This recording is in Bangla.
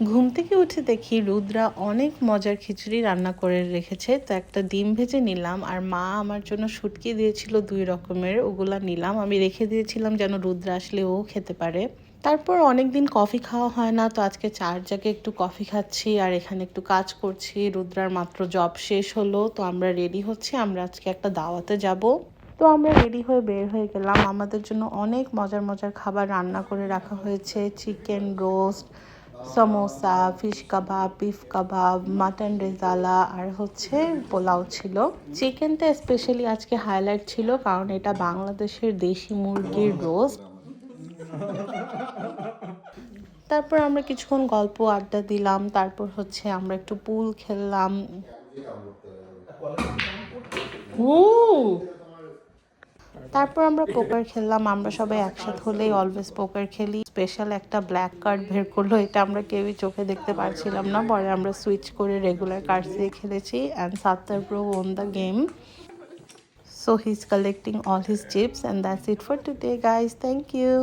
ঘুম থেকে উঠে দেখি রুদ্রা অনেক মজার খিচুড়ি রান্না করে রেখেছে। তো একটা ডিম ভেজে নিলাম, আর মা আমার জন্য শুটকি দিয়েছিল 2 রকমের, ওগুলা নিলাম। আমি রেখে দিয়েছিলাম যেন রুদ্রা আসলে ও খেতে পারে। তারপর অনেকদিন কফি খাওয়া হয় না, তো আজকে চার জায়গায় একটু কফি খাচ্ছি আর এখানে একটু কাজ করছি। রুদ্রার মাত্র জব শেষ হলো, তো আমরা রেডি হচ্ছি, আমরা আজকে একটা দাওয়াতে যাব। তো আমরা রেডি হয়ে বের হয়ে গেলাম। আমাদের জন্য অনেক মজার মজার খাবার রান্না করে রাখা হয়েছে। চিকেন রোস্ট, সমোসা, ফিশ কাবাব, বিফ কাবাব, মাটন রেজালা আর হচ্ছে পোলাও ছিল। চিকেনটা স্পেশালি আজকে হাইলাইট ছিল কারণ এটা বাংলাদেশের দেশি মুরগির রোস্ট। তারপর আমরা কিছুক্ষণ গল্প আড্ডা দিলাম, তারপর হচ্ছে আমরা একটু পুল খেললাম। তারপর আমরা পোকার খেললাম। আমরা সবাই একসাথে হলেই অলওয়েজ পোকার খেলি। স্পেশাল একটা ব্ল্যাক কার্ড বের করলো, এটা আমরা কেউই চোখে দেখতে পারছিলাম না, পরে আমরা সুইচ করে রেগুলার কার্ডস দিয়ে খেলেছি। And Sattar bro won the game, so he's collecting all his chips, and that's it for today guys. Thank you.